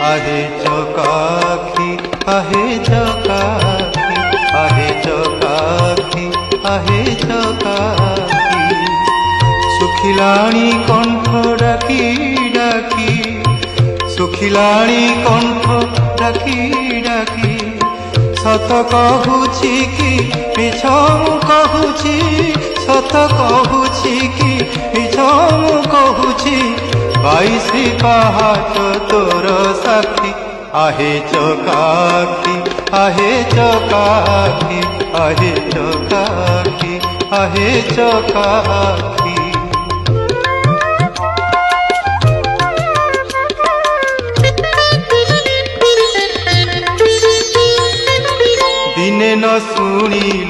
आहे चकाखी आहे चकाखी आहे चकाखी आहे चकाखी सुखिलाणी कंठ डाकी डाकी सुखिलाणी कंठ डाकी डाकी सत कहूची कि मिछ कहूची सत कहूची कि मिछ कहूची बाईसी पाहाच तोर साक्षी आहे चकाखी आहे चकाखी आहे चकाखी आहे चकाखी दिने न शुणिले